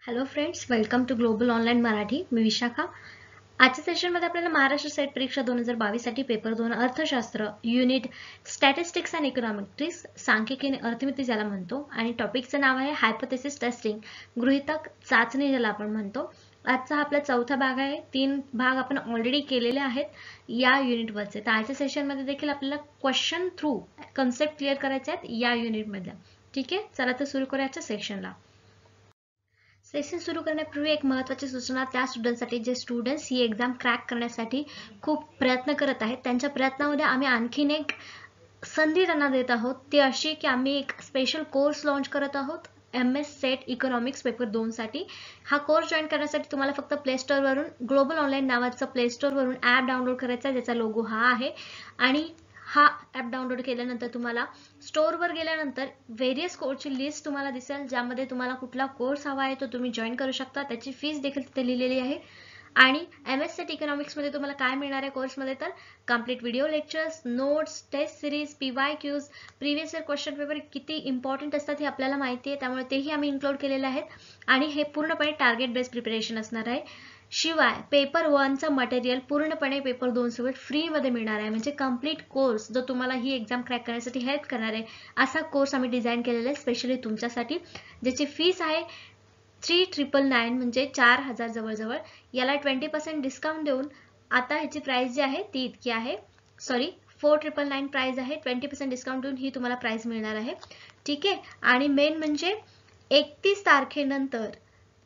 Hello friends, welcome to global online Marathi. मी विशाखा. आजच्या सेशनमध्ये आपल्याला महाराष्ट्र सेट परीक्षा 2022 साठी पेपर 2 अर्थशास्त्र युनिट स्टॅटिस्टिक्स अँड इकॉनॉमेट्रिक्स सांख्यिकी आणि अर्थमिती ज्याला म्हणतो आणि टॉपिकचं नाव आहे हायपोथेसिस टेस्टिंग, गृहीतक चाचणी ज्याला आपण म्हणतो. आजचा हा आपला चौथा भाग आहे. 3 भाग आपण ऑलरेडी केलेले आहेत या युनिटवरचे. तर आजच्या सेशनमध्ये देखील आपल्याला क्वेश्चन थ्रू कन्सेप्ट क्लिअर करायचे आहेत या युनिटमधल्या. ठीक आहे, चला तर सुरू करूया आजच्या सेशनला. सेशन सुरू करण्यापूर्वी एक महत्त्वाची सूचना त्या स्टुडंटसाठी जे स्टुडंट्स ही एक्झाम क्रॅक करण्यासाठी खूप प्रयत्न करत आहेत. त्यांच्या प्रयत्नामध्ये आम्ही आणखीन एक संधी त्यांना देत आहोत. ती अशी की आम्ही एक स्पेशल कोर्स लॉन्च करत आहोत MS सेट इकॉनॉमिक्स पेपर 2 साठी. हा कोर्स जॉईन करण्यासाठी तुम्हाला फक्त प्ले स्टोअर वरून ग्लोबल ऑनलाईन नावाचं प्ले स्टोअर वरून ॲप डाउनलोड करायचा आहे, ज्याचा लोगो हा आहे. आणि हा ॲप डाउनलोड केल्यानंतर तुम्हाला स्टोअरवर गेल्यानंतर व्हेरियस कोर्सची लिस्ट तुम्हाला दिसेल, ज्यामध्ये तुम्हाला कुठला कोर्स हवा आहे तो तुम्ही जॉईन करू शकता. त्याची फीस देखील तिथे लिहिलेली आहे. आणि MS सेट इकॉनॉमिक्समध्ये तुम्हाला काय मिळणार आहे कोर्समध्ये, तर complete video lectures, notes, test series, PYQs, previous year question paper किती इम्पॉर्टंट असतात हे आपल्याला माहिती आहे, त्यामुळे तेही आम्ही इन्क्लूड केलेले आहेत. आणि हे पूर्णपणे टार्गेट बेस्ड प्रिपरेशन असणार आहे. शिवाय पेपर 1चं मटेरियल पूर्णपणे पेपर 2 सोबत फ्रीमध्ये मिळणार आहे. म्हणजे कंप्लीट कोर्स जो तुम्हाला ही एक्झाम क्रॅक करण्यासाठी हेल्प करणार आहे, असा कोर्स आम्ही डिझाईन केलेला आहे स्पेशली तुमच्यासाठी, ज्याची फीस आहे 3999 म्हणजे 4000 जवळजवळ. याला 20% डिस्काउंट देऊन आता ह्याची प्राइस जी आहे ती इतकी आहे. 4999 प्राइस आहे. 20% डिस्काउंट देऊन ही तुम्हाला प्राइस मिळणार आहे. ठीक आहे. आणि मेन म्हणजे 31 तारखेनंतर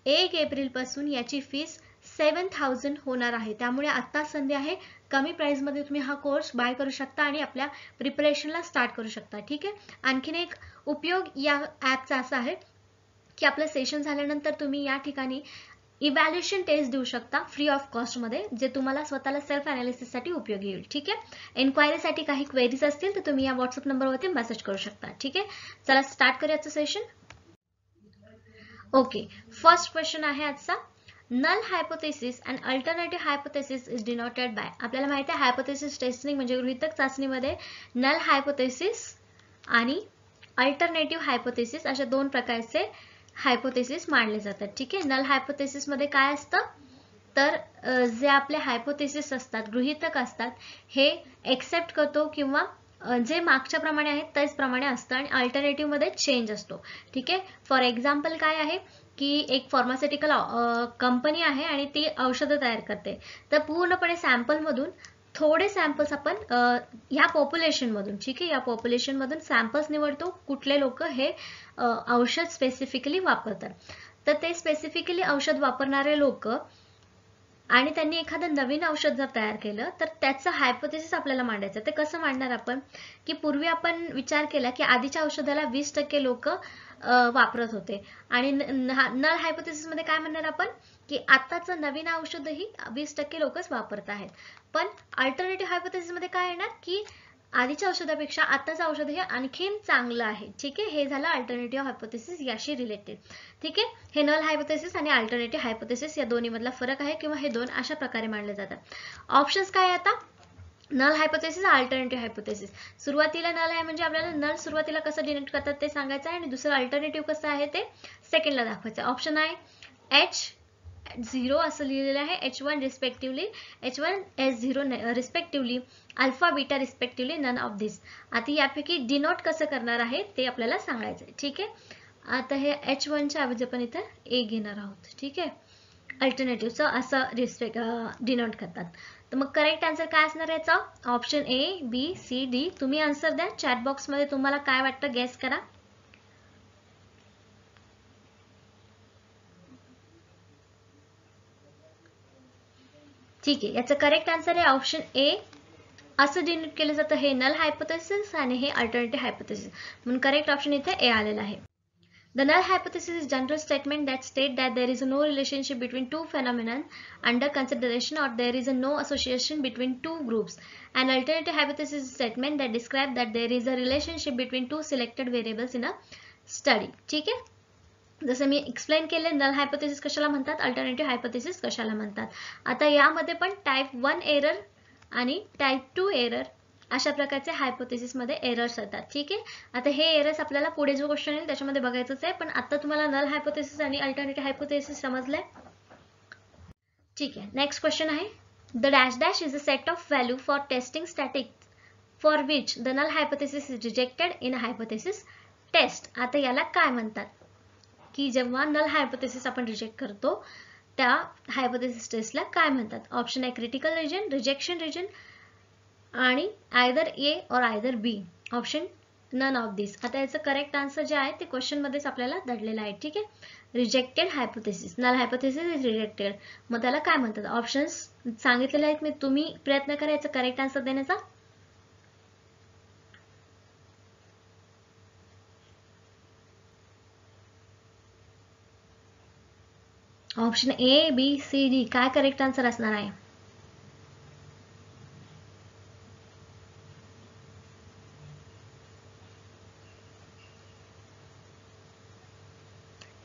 1 एप्रिल पासून याची फीस 7000 होणार आहे. त्यामुळे आता संधी आहे, कमी प्राइस मध्ये तुम्ही हा कोर्स बाय करू शकता आणि आपल्या प्रिपरेशनला स्टार्ट करू शकता. ठीक आहे. आणखीन एक उपयोग या ॲपचा असा आहे की आपलं सेशन झाल्यानंतर तुम्ही या ठिकाणी इव्हॅल्युएशन टेस्ट देऊ शकता फ्री ऑफ कॉस्ट मध्ये, जे तुम्हाला स्वतःला सेल्फ अनालिसिस साठी उपयोगी येईल. ठीक आहे. एन्क्वायरीसाठी काही क्वेरीज असतील तर तुम्ही या व्हॉट्सअप नंबरवरती मेसेज करू शकता. ठीक आहे. चला स्टार्ट करूयाचं सेशन. ओके, फर्स्ट क्वेश्चन आहे आजचा. Null hypothesis and alternative hypothesis is denoted by. आपल्याला माहिती आहे हायपोथेसिस टेस्टिंग म्हणजे गृहीतक चाचणीमध्ये नल हायपोथेसिस आणि अल्टरनेटिव्ह हायपोथेसिस अशा दोन प्रकारचे हायपोथेसिस मांडले जातात. ठीक आहे. नल हायपोथेसिस मध्ये काय असतं, तर जे आपले हायपोथेसिस असतात, गृहीतक असतात, हे एक्सेप्ट करतो किंवा जे मागच्या प्रमाणे आहे त्याच प्रमाणे असतं आणि अल्टरनेटिव्ह मध्ये चेंज असतो. ठीक आहे. फॉर एक्झाम्पल काय आहे की एक फार्मास्युटिकल कंपनी आहे आणि ती औषधं तयार करते. तर पूर्णपणे सॅम्पल मधून थोडे सॅम्पल्स आपण ह्या पॉप्युलेशन मधून, ठीक आहे, या पॉप्युलेशन मधून सॅम्पल्स निवडतो कुठले लोक हे औषध स्पेसिफिकली वापरतात. तर ते स्पेसिफिकली औषध वापरणारे लोक आणि त्यांनी एखादं नवीन औषध जर तयार केलं तर त्याचं हायपोथेसिस आपल्याला मांडायचं. ते कसं मांडणार आपण, की पूर्वी आपण विचार केला की आधीच्या औषधाला 20% लोक वापरत होते आणि नल हायपोथेसिस मध्ये काय म्हणणार आपण, की आताचं नवीन औषधही 20% लोकच वापरत आहेत. पण अल्टरनेटिव्ह हायपोथेसिस मध्ये काय येणार, की आधीच्या औषधापेक्षा आताचं औषध हे आणखीन चांगलं आहे. ठीक आहे. हे झालं अल्टरनेटिव्ह हायपोथेसिस याशी रिलेटेड. ठीक आहे. हे नल हायपोथेसिस आणि अल्टरनेटिव्ह हायपोथेसिस या दोन्ही मधला फरक आहे किंवा हे दोन अशा प्रकारे मांडले जातात. ऑप्शन्स काय आता, नल हायपोथेसिस, अल्टरनेटिव्ह हायपोथेसिस. सुरुवातीला नल आहे म्हणजे आपल्याला नल सुरुवातीला कसं डिनोट करतात ते सांगायचं आहे आणि दुसरं अल्टरनेटिव्ह कसं आहे ते सेकंडला दाखवायचं. ऑप्शन आहे H0 असं लिहिलेलं आहे, H1 respectively, H1 H0 respectively, alpha beta respectively, none of this. आता यापैकी डिनोट कसं करणार आहे ते आपल्याला सांगायचं आहे. ठीक आहे. आता हे H1 च्या ऐवजी आपण इथे A घेणार आहोत. ठीक आहे. अल्टरनेटिव्हचं असं डिनोट करतात. तर मग करेक्ट आन्सर काय असणार याचा, option A, B, C, D. तुम्ही आन्सर द्या चॅट बॉक्स मध्ये, तुम्हाला काय वाटतं गेस करा. ठीक आहे. याचं करेक्ट आन्सर आहे ऑप्शन A. असं डिनोट केलं जातं, हे नल हायपोथेसिस आणि हे अल्टरनेटिव्ह हायपोथेसिस, म्हणून करेक्ट ऑप्शन इथे A आलेला आहे. The null hypothesis is general statement that state that there is no relationship between two phenomena under consideration or there is no association between two groups. An alternative hypothesis is a statement that describes that there is a relationship between two selected variables in a study. ठीक आहे. जसं मी explain केले, null hypothesis कशाला म्हणतात, alternative hypothesis कशाला म्हणतात. आता यामध्ये पण टाइप 1 एरर आणि टाइप 2 एरर अशा प्रकारचे हायपोथेसिस मध्ये एरर्स येतात. ठीक आहे, आता हे एरर्स आपल्याला पुढे जो क्वेश्चन येईल त्याच्यामध्ये बघायचंच आहे, पण आता तुम्हाला नल हायपोथेसिस आणि अल्टरनेटिव्ह हायपोथेसिस समजलंय. ठीक आहे, नेक्स्ट क्वेश्चन आहे the dash dash is a set of value for testing static for which the null hypothesis is rejected in hypothesis test. आता याला काय म्हणतात की जेव्हा नल हायपोथेसिस आपण रिजेक्ट करतो त्या हायपोथेसिस टेस्टला काय म्हणतात. ऑप्शन आहे क्रिटिकल रिजन, रिजेक्शन रिजन आणि either A or either B. Option none of this. आता याचं करेक्ट आन्सर जे आहे ते क्वेश्चन मध्येच आपल्याला दडलेलं आहे. ठीक आहे, rejected hypothesis, null hypothesis is rejected. मग त्याला काय म्हणतात, ऑप्शन्स सांगितलेले आहेत मी, तुम्ही प्रयत्न करा याचा करेक्ट आन्सर देण्याचा. Option A B C D काय करेक्ट आन्सर असणार आहे.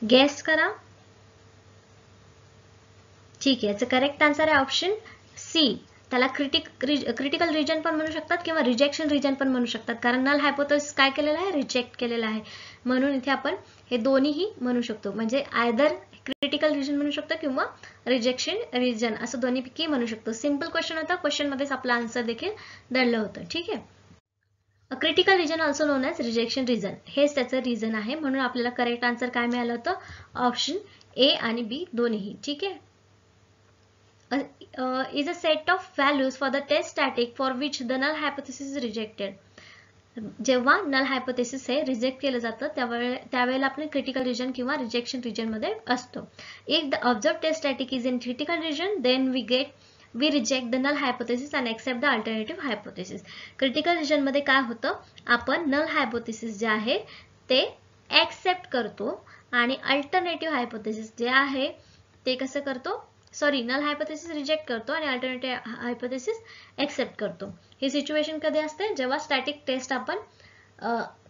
गेस करा. ठीक आहे, याचं करेक्ट आन्सर आहे ऑप्शन सी. त्याला क्रिटिकल रिजन पण म्हणू शकतात किंवा रिजेक्शन रिजन पण म्हणू शकतात, कारण नल हायपोथेसिस काय केलेला आहे, रिजेक्ट केलेला आहे. म्हणून इथे आपण हे दोन्हीही म्हणू शकतो, म्हणजे आयदर क्रिटिकल रिजन म्हणू शकतो किंवा रिजेक्शन रिजन असं दोन्हीपैकी म्हणू शकतो. सिंपल क्वेश्चन होता, क्वेश्चन मध्येच आपला आन्सर देखील दडलं होतं. ठीक आहे, critical region also known as rejection region, हेच त्याचं रिजन आहे. म्हणून आपल्याला करेक्ट आन्सर काय मिळालं होतं, ऑप्शन ए आणि बी दोन्ही. ठीक आहे, is a set of values for the test static for which the null hypothesis is rejected. जेव्हा नल हायपोथेसिस हे रिजेक्ट केलं जातं त्यावेळेला आपण क्रिटिकल रिजन किंवा रिजेक्शन रिजन मध्ये असतो. If the observe test static is in critical region then we reject the null hypothesis and accept the alternative hypothesis. Critical region मध्ये काय होतं, आपण नल हायपोथेसिस जे आहे ते एक्सेप्ट करतो आणि अल्टरनेटिव्ह हायपोथेसिस जे आहे ते कसं करतो, सॉरी नल हायपोथेसिस रिजेक्ट करतो आणि अल्टरनेटिव्ह हायपोथेसिस एक्सेप्ट करतो. ही सिच्युएशन कधी असते, जेव्हा स्टॅटिक टेस्ट आपण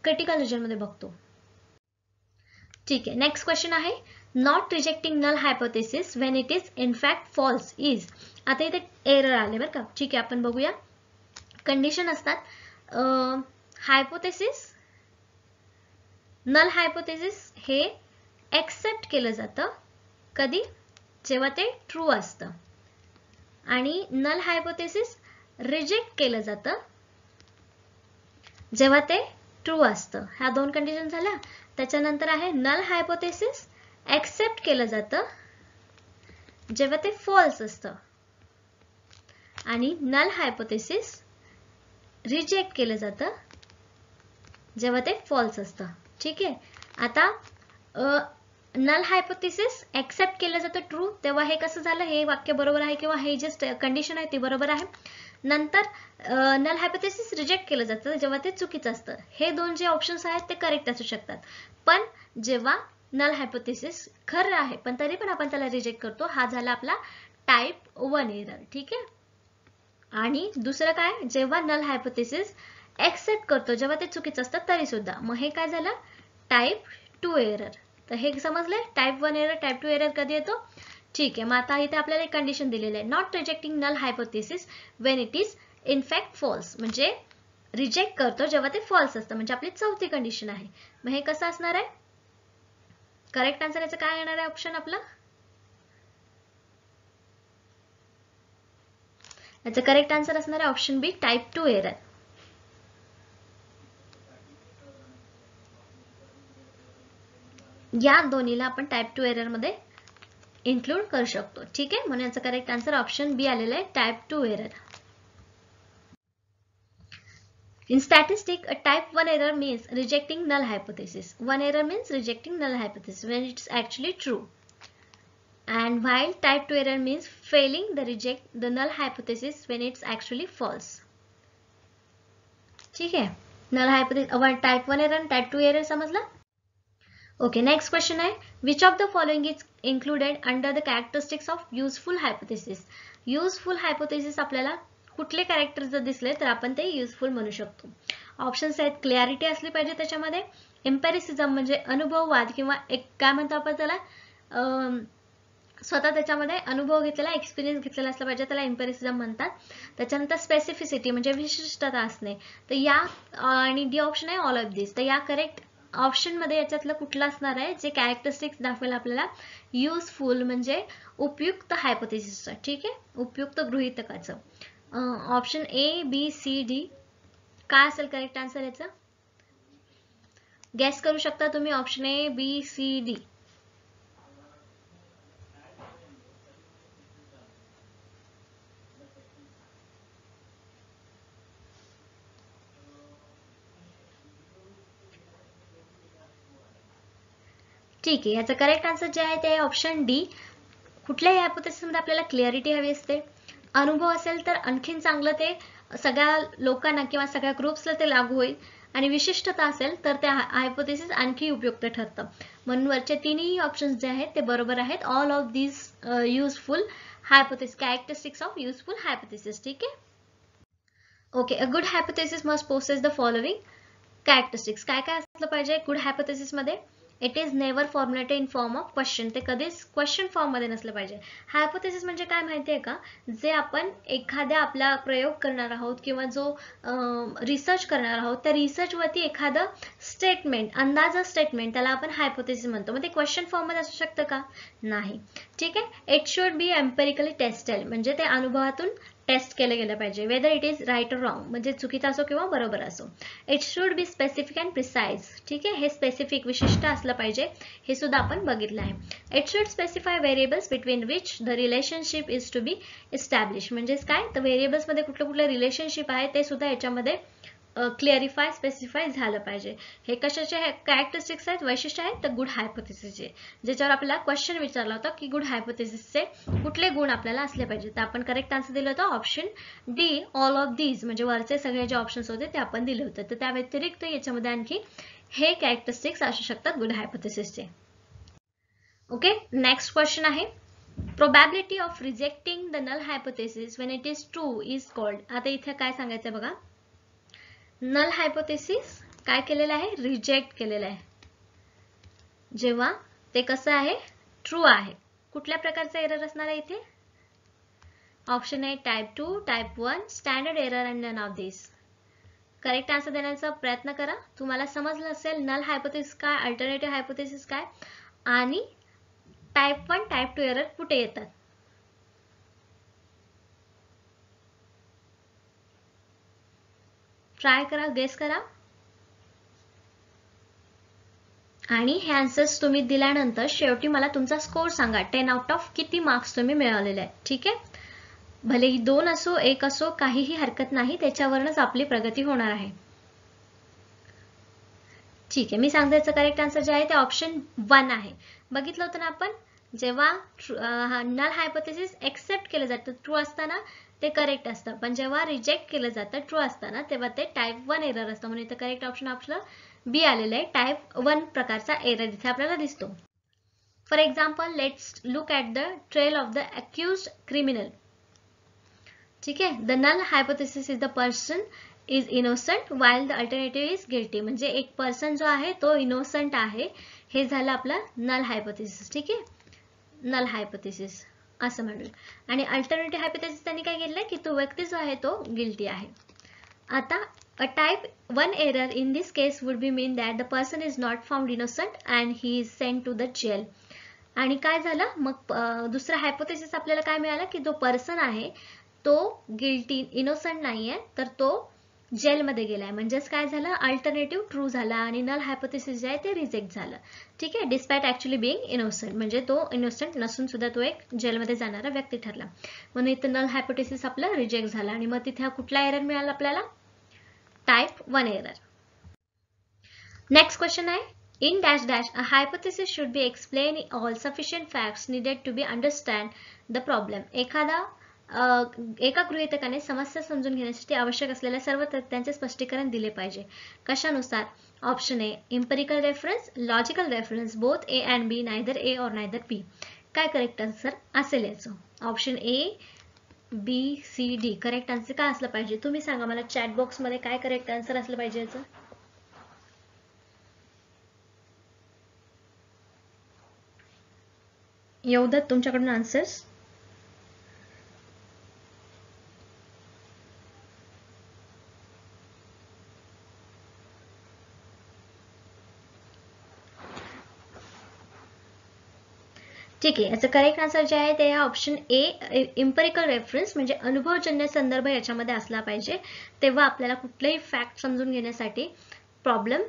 क्रिटिकल रिजन मध्ये बघतो. ठीक आहे, नेक्स्ट क्वेश्चन आहे not rejecting null hypothesis when it is in fact false is. आता इथे एरर आले बरं का. ठीक आहे, आपण बघूया. कंडिशन असतात हायपोथेसिस, नल हायपोथेसिस हे एक्सेप्ट केलं जातं कधी, जेव्हा ते ट्रू असतं, आणि नल हायपोथेसिस रिजेक्ट केलं जातं जेव्हा ते ट्रू असतं. ह्या दोन कंडिशन झाल्या. त्याच्यानंतर आहे नल हायपोथेसिस एक्सेप्ट केलं जातं जेव्हा ते फॉल्स असतं आणि नल हायपोथेसिस रिजेक्ट केलं जातं जेव्हा ते फॉल्स असतं. ठीक आहे, आता नल हायपोथेसिस एक्सेप्ट केलं जातं ट्रू, तेव्हा हे कसं झालं, हे वाक्य बरोबर आहे किंवा हे जे कंडिशन आहे ती बरोबर आहे. नंतर नल हायपोथेसिस रिजेक्ट केलं जातं जेव्हा ते चुकीचं असतं. हे दोन जे ऑप्शन्स आहेत ते करेक्ट असू शकतात, पण जेव्हा नल हायपोथेसिस खरं आहे पण तरी पण आपण त्याला रिजेक्ट करतो, हा झाला आपला टाइप 1 एरर. ठीक आहे, आणि दुसरं काय, जेव्हा नल हायपोथेसिस एक्सेप्ट करतो जेव्हा ते चुकीचं असतं तरी सुद्धा, मग हे काय झालं, टाइप 2 एरर. तर हे समजलंय, टाइप 1 एरर टाइप 2 एरर कधी येतो. ठीक आहे, मग आता इथे आपल्याला एक कंडिशन दिलेलं आहे, not rejecting null hypothesis when it is in fact false, म्हणजे रिजेक्ट करतो जेव्हा ते फॉल्स असतं, म्हणजे आपली चौथी कंडिशन आहे. मग हे कसं असणार आहे, करेक्ट आन्सर याचं काय येणार आहे ऑप्शन आपला, याचं करेक्ट आन्सर असणार आहे ऑप्शन बी टाइप 2 एरर. या दोन्हीला आपण टाइप 2 एरर मध्ये इन्क्लूड करू शकतो. ठीक आहे, म्हणून याचं करेक्ट आन्सर ऑप्शन बी आलेलं आहे type 2 error. In statistic, a type 1 error means rejecting null hypothesis. One error means rejecting null hypothesis when it's actually true. And while type 2 error means failing the null hypothesis when it's actually false. ठीक है, null hypothesis type 1 error and type 2 error समझला. Okay, next question है, which of the following is included under the characteristics of useful hypothesis? Useful hypothesis आपल्याला कुठले character जर दिसले तर आपण ते युजफुल म्हणू शकतो. ऑप्शन्स आहेत, क्लॅरिटी असली पाहिजे त्याच्यामध्ये, एम्पेरिसिझम म्हणजे अनुभववाद किंवा एक काय म्हणतो आपण त्याला स्वतः त्याच्यामध्ये अनुभव घेतलेला, एक्सपिरियन्स घेतलेला असला पाहिजे, त्याला एम्पिरिसिझम म्हणतात. त्याच्यानंतर स्पेसिफिसिटी म्हणजे विशिष्टता असणे. तर या आणि डी ऑप्शन आहे ऑल ऑफ दिस. तर या करेक्ट ऑप्शन मध्ये याच्यातलं कुठलं असणार आहे जे कॅरेक्टरिस्टिक्स दाखवेल आपल्याला युजफुल म्हणजे उपयुक्त हायपोथेसिसचं. ठीक आहे, उपयुक्त गृहीतकाचं. Option A B C D काय असेल करेक्ट आन्सर याचं? गेस करू शकता तुम्ही option A B C D. ठीक आहे, याचं करेक्ट आन्सर जे आहे ते ऑप्शन डी. कुठल्याही हायपोथेसिसमध्ये आपल्याला क्लिअरिटी हवी असते. अनुभव असेल तर आणखीन चांगलं ते सगळ्या लोकांना किंवा सगळ्या ग्रुप्सला ते लागू होईल, आणि विशिष्टता असेल तर त्या हायपोथेसिस आणखी उपयुक्त ठरतं. म्हणून वरचे तिन्ही ऑप्शन्स जे आहेत ते बरोबर आहेत. All of these useful hypothesis, characteristics of useful hypothesis. ठीक आहे, okay. A good hypothesis must possess the following characteristics. काय काय असलं पाहिजे गुड हायपोथेसिस मध्ये? It is never formulated in form of question. ते कधीच क्वेश्चन फॉर्म मध्ये नसलं पाहिजे. हायपोथेसिस म्हणजे काय माहितीये का? जे आपण एखाद्या आपला प्रयोग करणार आहोत किंवा जो रिसर्च करणार आहोत त्या रिसर्च वरती एखादं स्टेटमेंट, अंदाजा स्टेटमेंट, त्याला आपण हायपोथेसिस म्हणतो. मग ते क्वेश्चन फॉर्म मध्ये असू शकतं का? नाही. ठीक आहे. It should be empirically tested म्हणजे ते अनुभवातून टेस्ट केलं गेलं पाहिजे. वेदर इट इज राईट और रॉंग म्हणजे चुकीचं असो किंवा बरोबर असो. It should be specific and precise. ठीक आहे, हे स्पेसिफिक विशिष्ट असलं पाहिजे, हे सुद्धा आपण बघितलं आहे. It should specify variables between which the relationship is to be establish. म्हणजेच काय, तर व्हेरिएबल्स मध्ये कुठले कुठले रिलेशनशिप आहे ते सुद्धा याच्यामध्ये क्लिअरिफाय, स्पेसिफाय झालं पाहिजे. हे कशाचे कॅरेक्टरिस्टिक्स आहेत, वैशिष्ट्य आहेत? तर गुड हायपोथेसिसचे, ज्याच्यावर आपल्याला क्वेश्चन विचारला होता की गुड हायपोथेसिसचे कुठले गुण आपल्याला असले पाहिजे. तर आपण करेक्ट आन्सर दिलं होतं option D, all of these. म्हणजे वरचे सगळे जे ऑप्शन्स होते ते आपण दिले होते. तर त्या व्यतिरिक्त याच्यामध्ये आणखी हे कॅरेक्टरिस्टिक्स असू शकतात गुड हायपोथेसिसचे. ओके, नेक्स्ट क्वेश्चन आहे probability of rejecting the null hypothesis when it is true is called. आता इथे काय सांगायचं बघा, नल हायपोथेसिस काय केलेलं आहे? रिजेक्ट केलेलं आहे जेव्हा ते कसं आहे? ट्रू आहे. कुठल्या प्रकारचा एरर असणार आहे इथे? ऑप्शन आहे type 2, type 1, standard error and none of this. Correct answer देण्याचा प्रयत्न करा. तुम्हाला समजलं असेल नल हायपोथेसिस काय, अल्टरनेटिव्ह हायपोथेसिस काय, आणि टाइप 1, टाइप 2 एरर कुठे येतात. ट्राय करा, गेस करा. आणि हे आन्सर्स तुम्ही दिल्यानंतर शेवटी मला तुमचा स्कोर सांगा. 10 आउट ऑफ किती मार्क्स तुम्ही मिळवलेले आहेत. ठीक आहे, भलेही 2 असो 1 असो काहीही हरकत नाही, त्याच्यावरच आपली प्रगती होणार आहे. ठीक आहे, मी सांगते याचं करेक्ट आन्सर जे आहे ते ऑप्शन 1 आहे. बघितलं होतं ना आपण, जेव्हा नल हायपोथेसिस एक्सेप्ट केलं जातं ट्रू असताना ते करेक्ट असतं, पण जेव्हा रिजेक्ट केलं जातं ट्रू असताना तेव्हा ते टाइप 1 एरर असतं. म्हणून इथं करेक्ट ऑप्शन आपलं बी आलेलं आहे. टाइप 1 प्रकारचा एरर इथे आपल्याला दिसतो. For example, let's look at the trial of the accused criminal. ठीक आहे, the null hypothesis is the person is innocent while the alternative is guilty. म्हणजे एक पर्सन जो आहे तो इनोसंट आहे, हे झालं आपला नल हायपोथेसिस. ठीक आहे, नल हायपोथेसिस असं म्हणून. आणि अल्टरनेटिव्ह हायपोथेसिस त्यांनी काय केलंय की तो व्यक्ती जो आहे तो गिल्टी आहे. आता a type 1 error in this case would be mean that the person is not found innocent and he is sent to the jail. आणि काय झालं मग दुसरा हायपोथेसिस आपल्याला काय मिळाला की जो पर्सन आहे तो गिल्टी, इनोसंट नाहीये, तर तो जेलमध्ये गेलाय. म्हणजेच काय झालं, अल्टरनेटिव्ह ट्रू झाला आणि नल हायपोथेसिस जे आहे ते रिजेक्ट झालं. ठीक आहे, डिस्पाइट ऍक्च्युअली बिईंग इनोसंट, म्हणजे तो इनोसंट नसून सुद्धा तो एक जेलमध्ये जाणारा व्यक्ती ठरला. म्हणून इथं नल हायपोथेसिस आपलं रिजेक्ट झाला. आणि मग तिथे कुठला एरर मिळाला आपल्याला? Type 1 error. नेक्स्ट क्वेश्चन आहे in dash dash a hypothesis should be explained all sufficient facts needed to be understand the problem. एका गृहीतकाने समस्या समजून घेण्यासाठी आवश्यक असलेल्या सर्व तथ्यांचे स्पष्टीकरण दिले पाहिजे. कशानुसार? Option A empirical reference, logical reference, both A and B, neither A or neither B. काय करेक्ट आन्सर असेल याचं? Option A B C D. Correct answer काय असलं पाहिजे तुम्ही सांगा मला चॅट बॉक्स मध्ये, काय करेक्ट आन्सर असलं पाहिजे याचं? येऊ देत तुमच्याकडून आन्सर्स. ठीक आहे, याचं करेक्ट आन्सर जे आहे ते ऑप्शन ए, इम्पेरिकल रेफरन्स, म्हणजे अनुभवजन्य संदर्भ याच्यामध्ये असला पाहिजे, तेव्हा आपल्याला कुठलेही फॅक्ट समजून घेण्यासाठी प्रॉब्लेम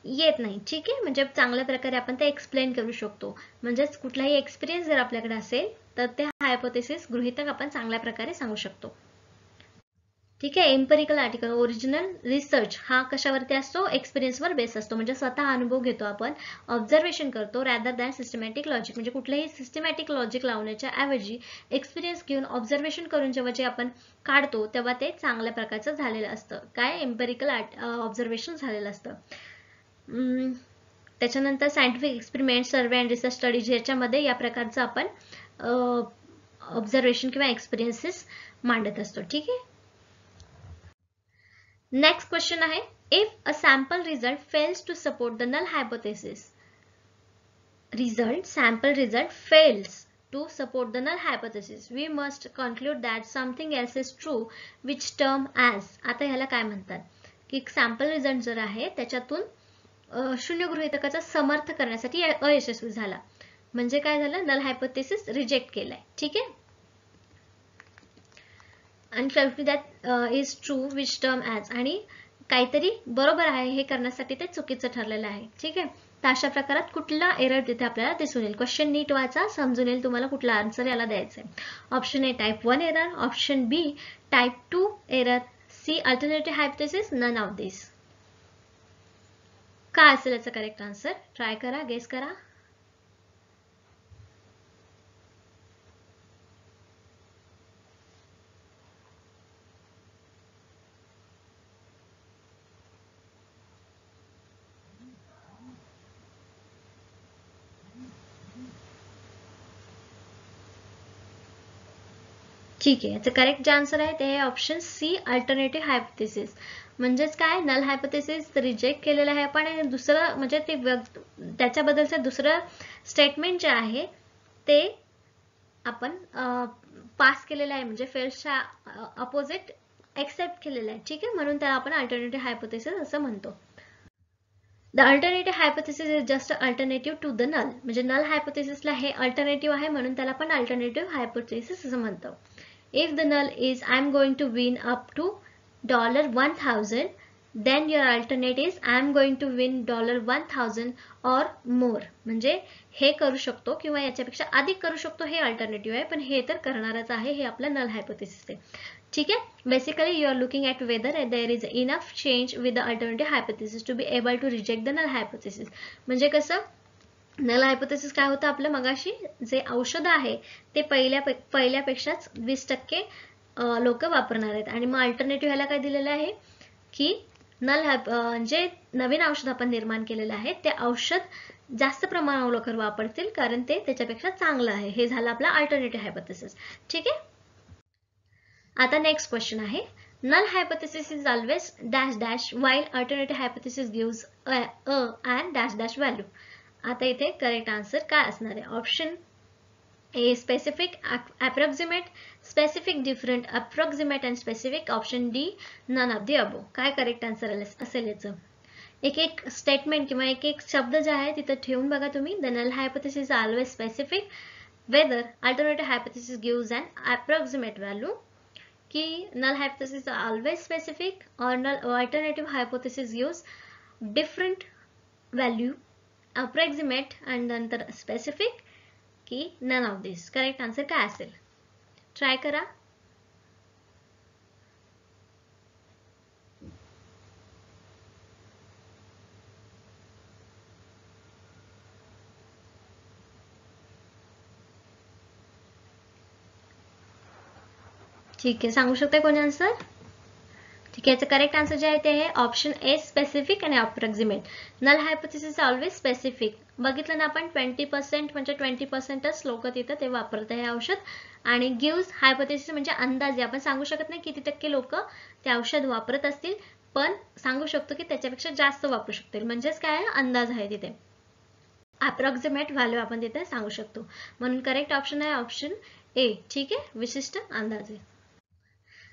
येत नाही. ठीक आहे, म्हणजे चांगल्या प्रकारे आपण ते एक्सप्लेन करू शकतो. म्हणजेच कुठलाही एक्सपिरियन्स जर आपल्याकडे असेल तर ते हायपोथेसिस गृहीतक आपण चांगल्या प्रकारे सांगू शकतो. ठीक आहे, एम्पेरिकल आर्टिकल, ओरिजिनल रिसर्च हा कशावरती असतो, एक्सपिरियन्सवर बेस असतो, म्हणजे स्वतः अनुभव घेतो आपण, ऑब्झर्वेशन करतो रॅदर दॅन सिस्टमॅटिक लॉजिक, म्हणजे कुठलेही सिस्टमॅटिक लॉजिक लावण्याच्या ऐवजी एक्सपिरियन्स घेऊन ऑब्झर्वेशन करून जेव्हा जे आपण काढतो तेव्हा ते चांगल्या प्रकारचं झालेलं असतं. काय, एम्पेरिकल ऑब्झर्वेशन झालेलं असतं. त्याच्यानंतर scientific experiment, survey and research studies याच्यामध्ये या प्रकारचं आपण ऑब्झर्वेशन किंवा एक्सपिरियन्सेस मांडत असतो. ठीक आहे. नेक्स्ट क्वेश्चन आहे, if a sample result fails to support the null hypothesis, sample result fails to support the null hypothesis, we must conclude that something else is true, which term as. आता ह्याला काय म्हणतात की sample result जर आहे त्याच्यातून शून्य गृहीतकाचा समर्थ करण्यासाठी अयशस्वी झाला, म्हणजे काय झालं, नल हायपोथेसिस रिजेक्ट केलाय. ठीक आहे, आणि शेवटी that is true which term as, आणि काहीतरी बरोबर आहे हे करण्यासाठी ते चुकीचं ठरलेलं आहे. ठीक आहे, तर अशा प्रकारात कुठला एरर तिथे आपल्याला दिसून येईल. क्वेश्चन नीट वाचा, समजून येईल तुम्हाला कुठला आन्सर याला द्यायचा आहे. Option A type 1 error, option B type 2 error, C alternative hypothesis, none of this. काय असेल याचा करेक्ट आन्सर, ट्राय करा, गेस करा. ठीक आहे, याचं करेक्ट जे आन्सर आहे ते आहे ऑप्शन सी, अल्टरनेटिव्ह हायपोथेसिस. म्हणजेच काय, नल हायपोथेसिस रिजेक्ट केलेलं आहे आपण, आणि दुसरं म्हणजे ते त्याच्याबद्दलचं दुसरं स्टेटमेंट जे आहे ते आपण पास केलेलं आहे, म्हणजे फेल्सच्या अपोजिट एक्सेप्ट केलेलं आहे. ठीक आहे, म्हणून त्याला आपण अल्टरनेटिव्ह हायपोथेसिस असं म्हणतो. The alternative hypothesis is just alternative to the null, म्हणजे नल हायपोथेसिसला हे अल्टरनेटिव्ह आहे म्हणून त्याला आपण अल्टरनेटिव्ह हायपोथेसिस असं म्हणतो. If the null is I'm going to win up to $1,000, then your alternate is I'm going to win $1,000 or more, म्हणजे हे करू शकतो किंवा याच्यापेक्षा अधिक करू शकतो, हे अल्टरनेटिव्ह आहे, पण हे तर करणारच आहे, हे आपलं नल हायपोथेसिस आहे. ठीक आहे, basically you are looking at whether there is enough change with the alternative hypothesis to be able to reject the null hypothesis. म्हणजे कसं, नल हायपोथेसिस काय होतं आपलं, मगाशी जे औषध आहे ते पहिल्यापेक्षाच 20% लोक वापरणार आहेत, आणि मग अल्टरनेटिव्ह ह्याला काय दिलेलं आहे की जे नवीन औषध आपण निर्माण केलेलं आहे ते औषध जास्त प्रमाणावर लोक वापरतील कारण ते त्याच्यापेक्षा चांगलं आहे. हे झालं आपला अल्टरनेटिव्ह हायपोथेसिस. ठीक आहे, आता नेक्स्ट क्वेश्चन आहे, null hypothesis is always dash dash while alternative hypothesis gives a and dash dash value. आता इथे करेक्ट आन्सर काय असणार आहे, option A specific, approximate, specific different, approximate and specific, option D none of the above. काय correct answer असेल याचं, एक एक स्टेटमेंट किंवा एक एक शब्द जे आहे तिथं ठेवून बघा तुम्ही. The null hypothesis is always specific, whether alternative hypothesis gives an approximate value, की null hypothesis are always specific or alternative hypothesis gives different value, approximate and नंतर specific, की none of this. Correct answer काय असेल, try करा. ठीक आहे, सांगू शकता कोणी आन्सर. ठीक आहे, याचं करेक्ट आन्सर जे आहे ते आहे ऑप्शन ए स्पेसिफिक आणि approximate. Null hypothesis always specific. बघितलं ना आपण 20% म्हणजे 20%च लोक तिथं ते वापरत आहे औषध, आणि गिव्स हायपोथेसिस म्हणजे अंदाजे, आपण सांगू शकत नाही किती टक्के लोक ते औषध वापरत असतील, पण सांगू शकतो की त्याच्यापेक्षा जास्त वापरू शकतील, म्हणजेच काय अंदाज आहे तिथे. अप्रॉक्सिमेट व्हॅल्यू आपण तिथे सांगू शकतो. म्हणून करेक्ट ऑप्शन आहे ऑप्शन ए. ठीक आहे, विशिष्ट अंदाजे.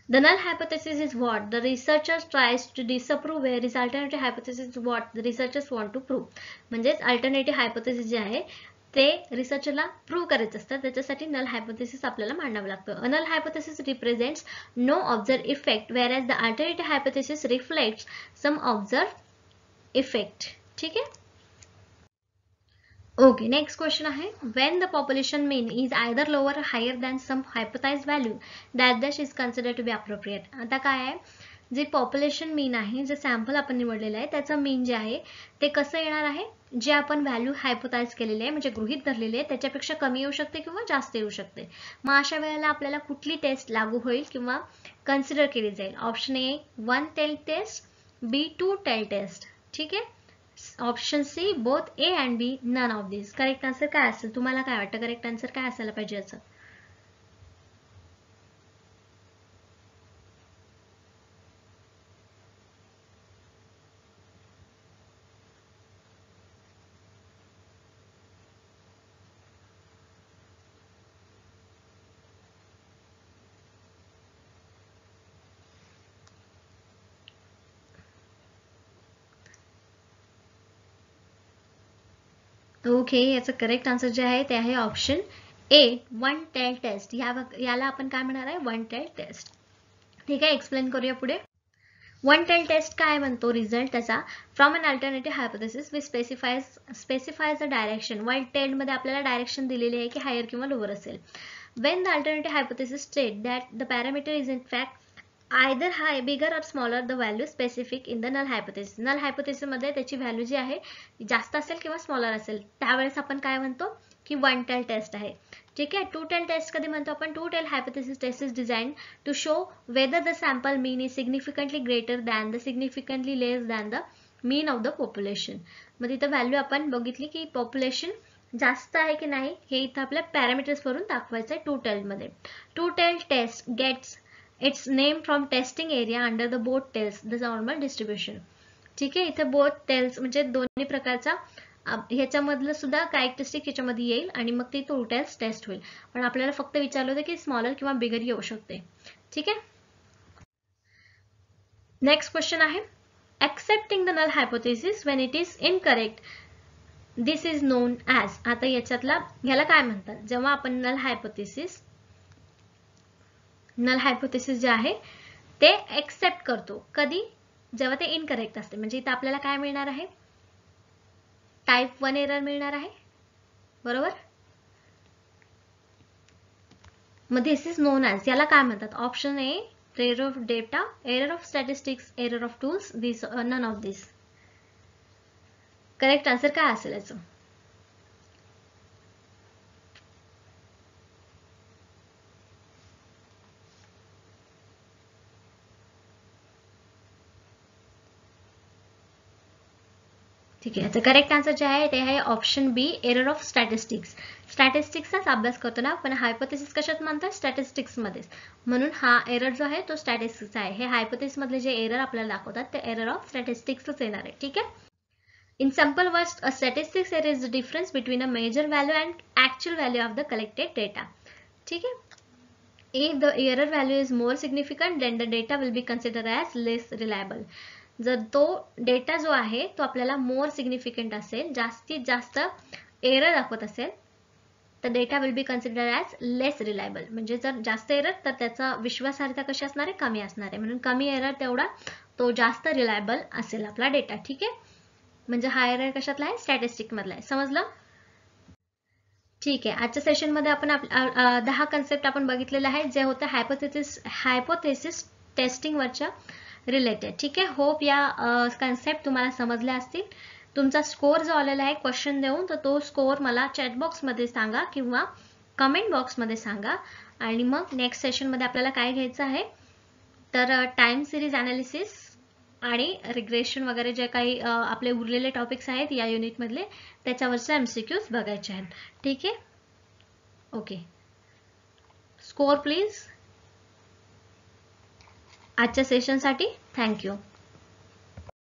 The null hypothesis is what the researcher tries to disprove, whereas alternative hypothesis is what the researchers want to prove. म्हणजेच अल्टरनेटिव्ह हायपोथेसिस जे आहे ते रिसर्चरला प्रूव्ह करायचं असतं, त्याच्यासाठी नल हायपोथेसिस आपल्याला मांडावं लागतं. A null hypothesis represents no observe effect, whereas the alternative hypothesis reflects some observed effect. ठीक आहे. Okay, next question आहे, when the population mean is either lower or higher than some hypothesized value, that dash is considered to be appropriate. आता काय आहे, जे population मीन आहे, जे sample आपण निवडलेलं आहे त्याचं मीन जे आहे ते कसं येणार आहे, जे आपण व्हॅल्यू हायपोथाइज केलेले आहे म्हणजे गृहीत धरलेले आहे त्याच्यापेक्षा कमी येऊ शकते किंवा जास्त येऊ शकते. मग अशा वेळेला आपल्याला कुठली टेस्ट लागू होईल किंवा कन्सिडर केली जाईल. Option A 1 tail test, B 2 tail test. ठीक आहे. Option C both A and B, none of this. Correct answer काय असेल, तुम्हाला काय वाटतं करेक्ट आन्सर काय असायला पाहिजे याचं? ओके, याचं करेक्ट आन्सर जे आहे ते आहे ऑप्शन ए 1 टेल टेस्ट. याला आपण काय म्हणणार आहे, 1 टेल टेस्ट. ठीक आहे, एक्सप्लेन करूया पुढे. 1 टेल टेस्ट काय म्हणतो रिझल्ट त्याचा, from an alternative hypothesis we specifies a direction. 1 tail मध्ये आपल्याला डायरेक्शन दिलेली आहे की हायर किंवा लोअर असेल. when the alternative hypothesis state that the parameter is in fact either high, bigger or smaller the value specific in the null hypothesis. null hypothesis मध्ये त्याची value जी आहे जास्त असेल किंवा स्मॉलर असेल, त्यावेळेस आपण काय म्हणतो की 1 टेल टेस्ट आहे. ठीक आहे. 2 टेल टेस्ट कधी म्हणतो आपण, 2 tail hypothesis test is designed to show whether the sample mean is significantly greater than the significantly less than the mean of the population. मग इथं व्हॅल्यू आपण बघितली की पॉप्युलेशन जास्त आहे की नाही हे इथं आपल्या पॅरामीटर्स वरून दाखवायचं आहे 2 टेल मध्ये. 2 tail test gets its name from testing area under the both tails, the normal distribution. ठीक आहे. इथे both tails म्हणजे दोन्ही प्रकारचा ह्याच्यामधलं सुद्धा कॅरेक्टरिस्टिक ह्याच्यामध्ये येईल आणि मग ती 2 टेल्स टेस्ट होईल. पण आपल्याला फक्त विचारलं होतं की स्मॉलर किंवा बिगर येऊ शकते. ठीक आहे. नेक्स्ट क्वेश्चन आहे, accepting the null hypothesis when it is incorrect, this is known as. आता ह्याला काय म्हणतात, जेव्हा आपण नल हायपोथेसिस जे आहे ते एक्सेप्ट करतो, कधी, जेव्हा ते इनकरेक्ट असते. म्हणजे इथे आपल्याला काय मिळणार आहे, टाइप 1 एरर मिळणार आहे, बरोबर. मग दिस इज नोन ॲज, याला काय म्हणतात, option A error of data, error of statistics, error of tools, this none of this. Correct answer काय असेल याचं? ठीक आहे. याचं करेक्ट आन्सर जे आहे ते आहे option B, error of statistics. स्टॅटिस्टिक्सचाच अभ्यास करतो ना आपण, हायपोथेसिस कशात म्हणतात, स्टॅटिस्टिक्स मध्ये. म्हणून हा एरर जो आहे तो स्टॅटिस्टिक्सचा आहे. हे हायपोथेसिस मधले जे एरर आपल्याला दाखवतात ते एरर ऑफ स्टॅटिस्टिक्सच येणार आहे. ठीक आहे. In simple words, a statistics error is the difference between a measure value and actual value of the collected data. ठीक है. If the error value is more significant, then the data will be considered as less reliable. जर तो data जो आहे तो आपल्याला more significant असेल, जास्तीत जास्त एरर दाखवत असेल, तर data will be considered as less reliable. म्हणजे जर जास्त एरर तर त्याचा विश्वासार्हता कशी असणार आहे, कमी असणार आहे. म्हणून कमी एरर तेवढा तो जास्त रिलायबल असेल आपला डेटा. ठीक आहे. म्हणजे हा एरर कशातला आहे, स्टॅटिस्टिक मधला आहे. समजलं? ठीक आहे. आजच्या सेशन मध्ये आपण 10 कन्सेप्ट आपण बघितलेले आहेत जे होते हायपोथेसिस टेस्टिंग वरच्या रिलेटेड. ठीक आहे. होप या कन्सेप्ट तुम्हाला समजल्या असतील. तुमचा स्कोर जो आलेला आहे क्वेश्चन देऊन, तर तो स्कोर मला चॅट बॉक्स मध्ये सांगा किंवा कमेंट बॉक्स मध्ये सांगा. आणि मग नेक्स्ट सेशन मध्ये आपल्याला काय घ्यायचं आहे, तर टाइम सिरीज अनालिसिस आणि रिग्रेशन वगैरे जे काही आपले उरलेले टॉपिक्स आहेत या युनिट मधले त्याच्यावरचे एमसीक्यूज बघायचे आहेत. ठीक आहे. ओके. स्कोर प्लीज आजच्या सेशनसाठी. थँक्यू.